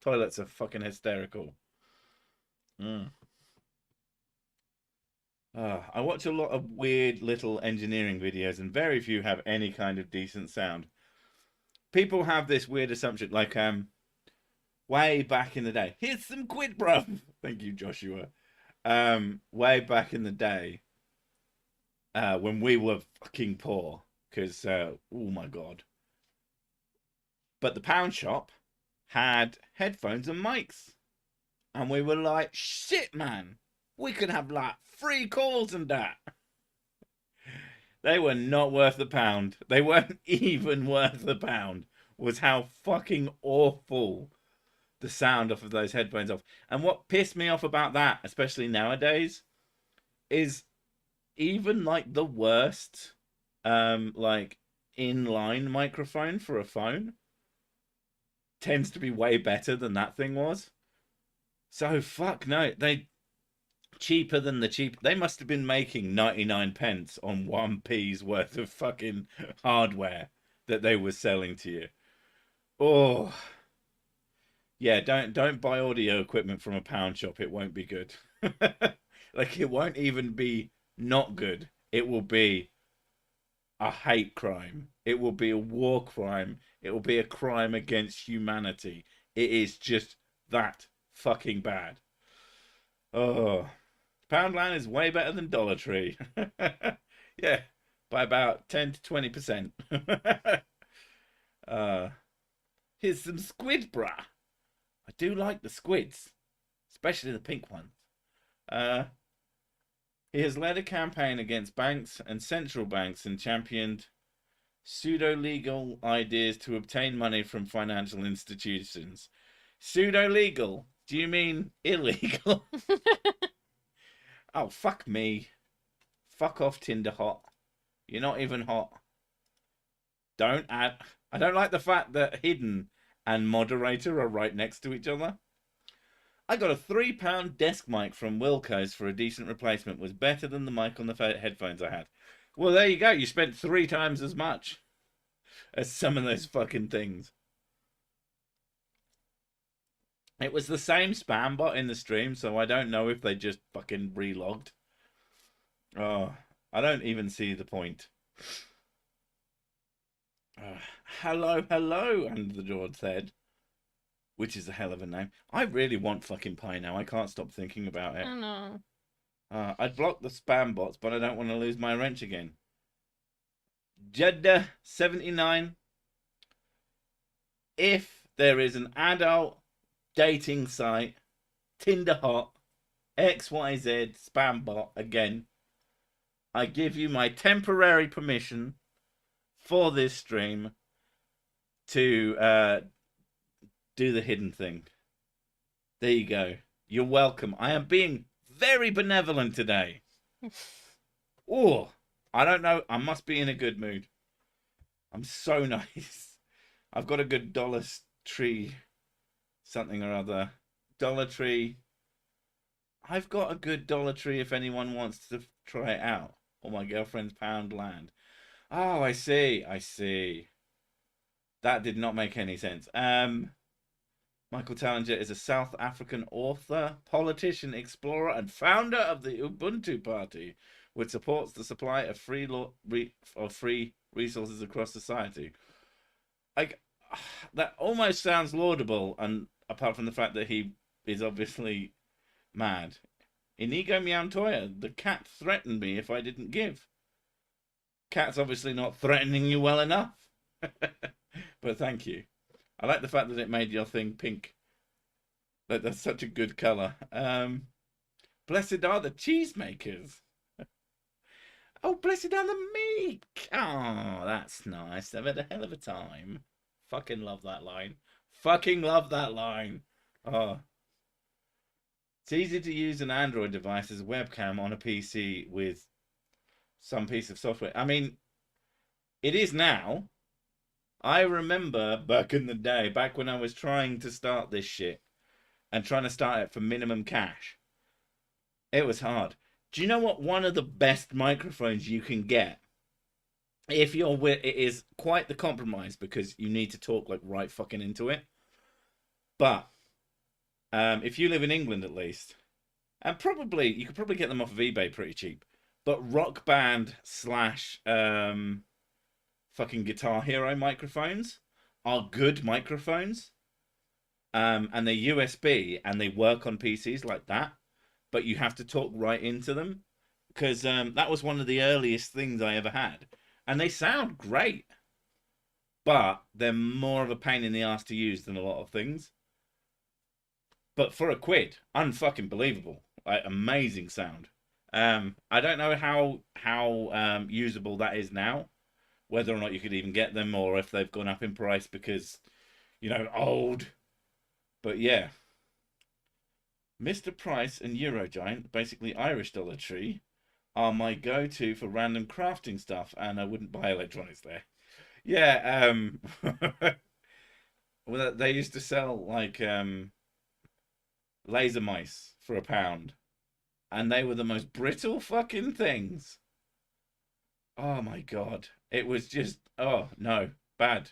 Toilets are fucking hysterical. I watch a lot of weird little engineering videos, and very few have any kind of decent sound. People have this weird assumption, like way back in the day. Here's some quid, bruv. Thank you, Joshua. Way back in the day, when we were fucking poor, because oh my god. But the pound shop had headphones and mics, and we were like, shit, man, we could have like 3 calls and that. They were not worth the pound. They weren't even worth the pound. Was how fucking awful the sound off of those headphones off. And what pissed me off about that, especially nowadays, is even like the worst like inline microphone for a phone tends to be way better than that thing was. So fuck no, they cheaper than the cheap. They must have been making 99 pence on 1p's worth of fucking hardware that they were selling to you. Oh yeah, don't buy audio equipment from a pound shop. It won't be good. Like, it won't even be not good. It will be a hate crime. It will be a war crime. It will be a crime against humanity. It is just that fucking bad. Oh, Poundland is way better than Dollar Tree. Yeah, by about 10 to 20%. Here's some squid, brah. I do like the squids, especially the pink ones. He has led a campaign against banks and central banks and championed pseudo-legal ideas to obtain money from financial institutions. Pseudo-legal? Do you mean illegal? Oh, fuck me. Fuck off, Tinder hot. You're not even hot. Don't add... I don't like the fact that hidden and moderator are right next to each other. I got a £3 desk mic from Wilco's for a decent replacement. Was better than the mic on the headphones I had. Well, there you go. You spent 3 times as much as some of those fucking things. It was the same spam bot in the stream, so I don't know if they just fucking relogged. Oh, I don't even see the point. Hello, and the George said. Which is a hell of a name. I really want fucking pie now. I can't stop thinking about it. I know. I'd block the spam bots, but I don't want to lose my wrench again. Jeddah79. If there is an adult dating site, Tinder hot, XYZ spam bot again, I give you my temporary permission for this stream to do the hidden thing. There you go. You're welcome. I am being very benevolent today. Oh, I don't know. I must be in a good mood. I'm so nice. I've got a good Dollar Tree something or other. Dollar Tree. I've got a good Dollar Tree if anyone wants to try it out. Or my girlfriend's Poundland. Oh, I see. I see. That did not make any sense. Michael Tellinger is a South African author, politician, explorer, and founder of the Ubuntu Party, which supports the supply of free resources across society. Like, that almost sounds laudable, and apart from the fact that he is obviously mad. Inigo Meowtoya, the cat threatened me if I didn't give. Cat's obviously not threatening you well enough. But thank you. I like the fact that it made your thing pink. That's such a good colour. Blessed are the cheesemakers. Oh, blessed are the meek. Oh, that's nice. They've had a hell of a time. Fucking love that line. Fucking love that line. Oh. It's easy to use an Android device as a webcam on a PC with some piece of software. I mean, it is now. I remember back in the day, back when I was trying to start this shit and trying to start it for minimum cash, it was hard. Do you know what one of the best microphones you can get? If you're with, it is quite the compromise because you need to talk like right fucking into it. But if you live in England at least, and probably you could probably get them off of eBay pretty cheap. But Rock Band slash fucking Guitar Hero microphones are good microphones. And they're USB and they work on PCs like that. But you have to talk right into them because that was one of the earliest things I ever had, and they sound great, but they're more of a pain in the ass to use than a lot of things. But for a quid, unfucking believable, like amazing sound. I don't know how usable that is now, whether or not you could even get them, or if they've gone up in price because old. But yeah, Mr. Price and Eurogiant, basically Irish Dollar Tree, are my go-to for random crafting stuff, and I wouldn't buy electronics there. Yeah, well, they used to sell like laser mice for £1, and they were the most brittle fucking things. Oh my god, it was just no, bad.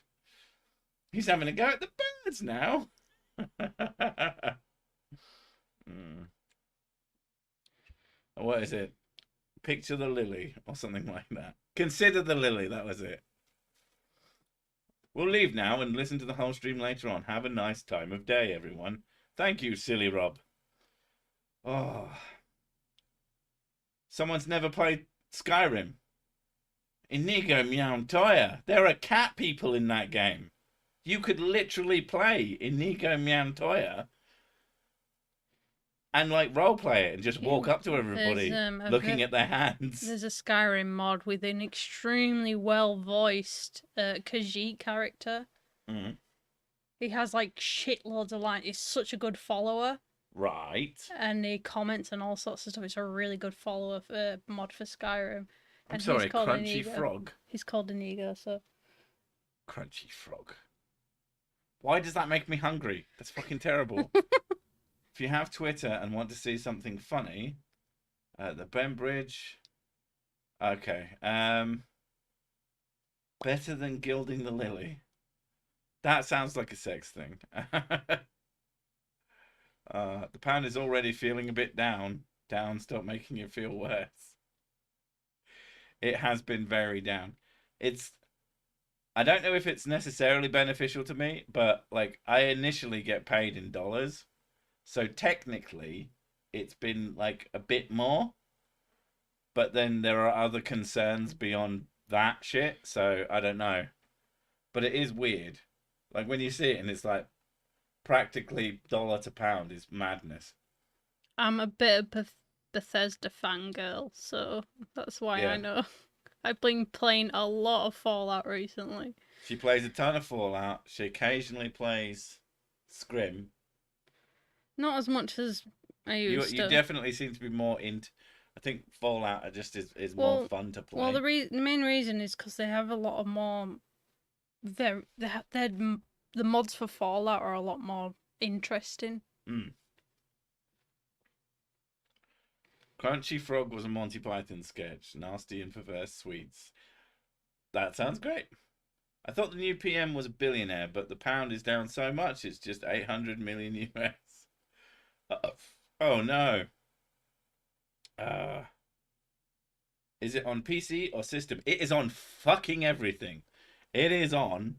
He's having a go at the birds now. Mm. What is it? Picture the lily or something like that. Consider the lily, that was it. We'll leave now and listen to the whole stream later on. Have a nice time of day, everyone. Thank you, silly Rob. Oh. Someone's never played Skyrim. Inigo Meow. There are cat people in that game. You could literally play Inigo Meow and like role play it and just walk up to everybody looking at their hands. There's a Skyrim mod with an extremely well voiced Khajiit character. Mm-hmm. He has like shitloads of lines. He's such a good follower. Right. And he comments and all sorts of stuff. It's a really good follower for mod for Skyrim. I'm sorry, Crunchy Frog. He's called Inigo, so. Crunchy Frog. Why does that make me hungry? That's fucking terrible. If you have Twitter and want to see something funny, the Bembridge. Okay. Better than gilding the lily. That sounds like a sex thing. The pound is already feeling a bit down. Down, stop making it feel worse. It has been very down. I don't know if it's necessarily beneficial to me, but like I initially get paid in dollars. So technically, it's been like a bit more. But then there are other concerns beyond that shit. So I don't know. But it is weird. Like when you see it and it's like practically dollar to pound is madness. I'm a bit of Bethesda fangirl, so that's why I know. I've been playing a lot of Fallout recently. She plays a ton of Fallout. She occasionally plays Scrim. Not as much as I used to. You definitely seem to be more into. I think Fallout just is more fun to play. Well, the main reason is because they have a lot of more. The mods for Fallout are a lot more interesting. Mm. Crunchy Frog was a Monty Python sketch. Nasty and perverse sweets. That sounds great. I thought the new PM was a billionaire, but the pound is down so much it's just 800 million US. Oh no. Is it on PC or system? It is on fucking everything. It is on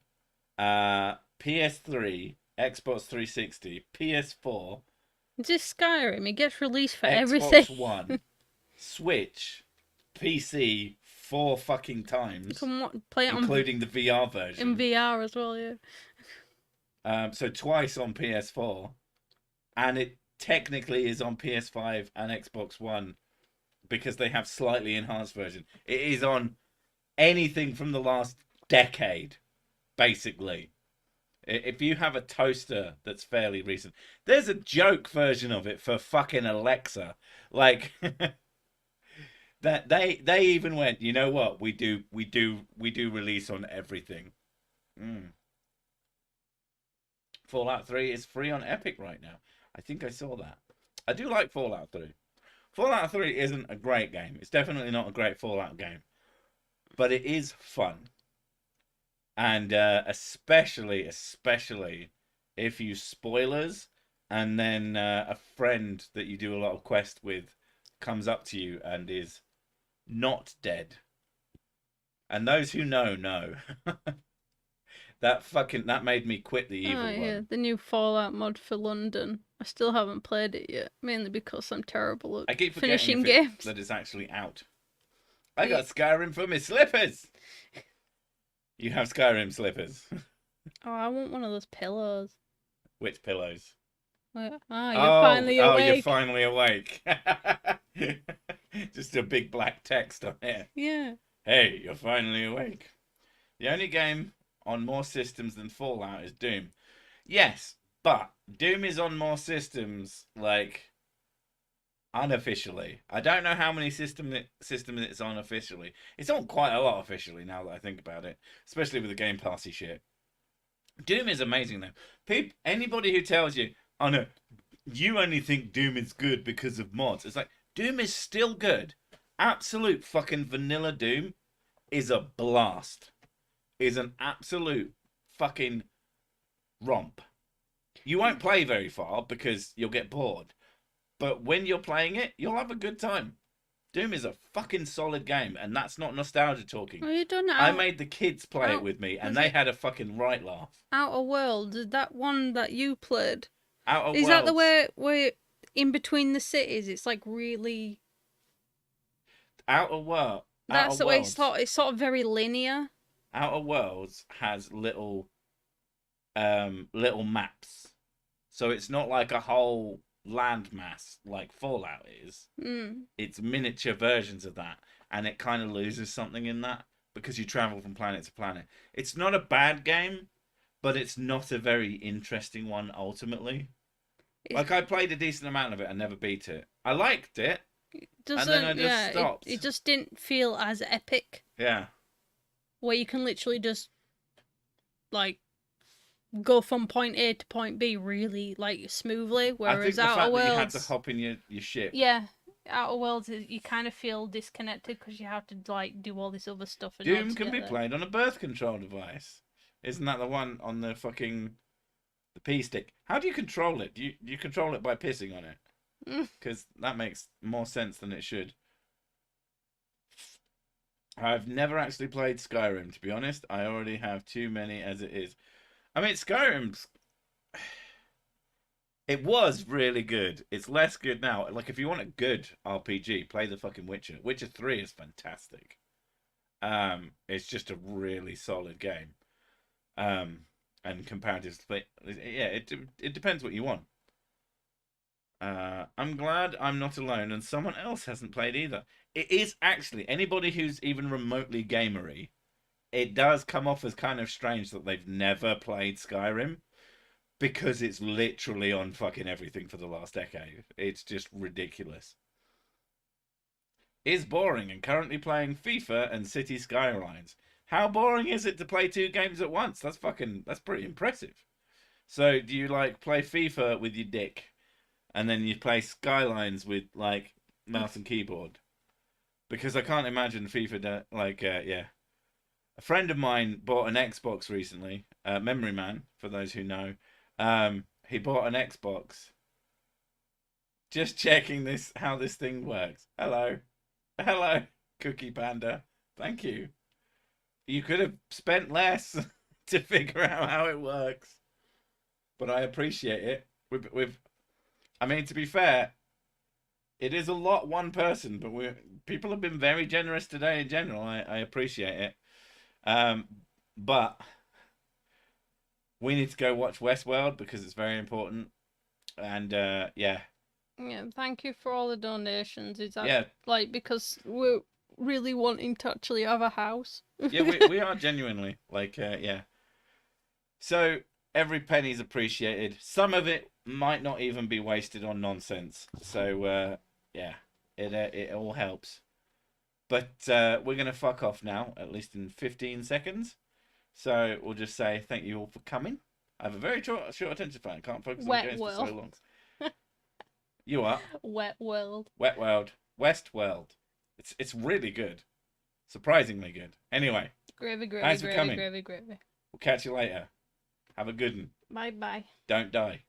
PS3, Xbox 360, PS4. Is this Skyrim? It gets released for everything. Xbox One, Switch, PC 4 fucking times. You can play it including the VR version. In VR as well, yeah. So twice on PS4. And it technically is on PS5 and Xbox One because they have slightly enhanced version. It is on anything from the last decade, basically. If you have a toaster that's fairly recent, there's a joke version of it for fucking Alexa. Like that they even went, you know what? We do release on everything. Mm. Fallout 3 is free on Epic right now. I think I saw that. I do like Fallout 3. Fallout 3 isn't a great game. It's definitely not a great Fallout game. But it is fun. And especially if you spoilers and then a friend that you do a lot of quests with comes up to you and is not dead. And those who know. That made me quit the evil yeah, one. the new Fallout mod for London. I still haven't played it yet, mainly because I'm terrible at I keep finishing forgetting games. that it's actually out. I got Skyrim for my slippers. You have Skyrim slippers. Oh, I want one of those pillows. Which pillows? You're finally awake. Oh, you're finally awake. Just a big black text on it. Yeah. Hey, you're finally awake. The only game on more systems than Fallout is Doom. Yes, but Doom is on more systems, like, unofficially. I don't know how many systems it's on officially. It's on quite a lot officially now that I think about it, especially with the Game Passy shit. Doom is amazing though. Anybody who tells you, oh no, you only think Doom is good because of mods. It's like, Doom is still good. Absolute fucking vanilla Doom is a blast. Is an absolute fucking romp. You won't play very far because you'll get bored. But when you're playing it, you'll have a good time. Doom is a fucking solid game, and that's not nostalgia talking. Well, you done I made the kids play it with me, and they had a fucking right laugh. Outer Worlds, that one that you played? Outer Worlds. Is that the where in between the cities? It's like really. Outer World. That's the way it's sort of very linear. Outer Worlds has little maps, so it's not like a whole landmass like Fallout is. It's miniature versions of that, and it kind of loses something in that because you travel from planet to planet. It's not a bad game, but it's not a very interesting one ultimately. Like, I played a decent amount of it and never beat it. I liked it, and then I just stopped. It just didn't feel as epic. Yeah. Where you can literally just like go from point A to point B really like smoothly, whereas I think the Outer fact Worlds, that you had to hop in your ship. Yeah, Outer Worlds, you kind of feel disconnected because you have to like do all this other stuff. Doom can be played on a birth control device. Isn't that the one on the fucking the P stick? How do you control it? Do you control it by pissing on it? Because that makes more sense than it should. I've never actually played Skyrim, to be honest. I already have too many as it is. I mean, Skyrim's... It was really good. It's less good now. Like, if you want a good RPG, play the fucking Witcher. Witcher 3 is fantastic. It's just a really solid game. And comparatively... Yeah, it depends what you want. I'm glad I'm not alone and someone else hasn't played either. It is actually, anybody who's even remotely gamery, it does come off as kind of strange that they've never played Skyrim, because it's literally on fucking everything for the last decade. It's just ridiculous. Is boring and currently playing FIFA and City Skylines. How boring is it to play two games at once? That's pretty impressive. So do you like play FIFA with your dick and then you play Skylines with like mouse and keyboard? Because I can't imagine FIFA yeah. A friend of mine bought an Xbox recently. Memory Man, for those who know. He bought an Xbox. Just checking how this thing works. Hello, Cookie Panda. Thank you. You could have spent less to figure out how it works, but I appreciate it. I mean, to be fair, it is a lot one person, but people have been very generous today in general. I appreciate it. But we need to go watch Westworld because it's very important. And yeah. Yeah, thank you for all the donations. It's like because we're really wanting to actually have a house. Yeah, we are genuinely yeah. So every penny's appreciated. Some of it might not even be wasted on nonsense. So yeah, it all helps. But we're gonna fuck off now, at least in 15 seconds. So we'll just say thank you all for coming. I have a very short attention span. Can't focus on games for so long. You are Westworld. Westworld. Westworld. It's really good. Surprisingly good. Anyway. Gravy, Thanks for coming. gravy. We'll catch you later. Have a good one. Bye. Don't die.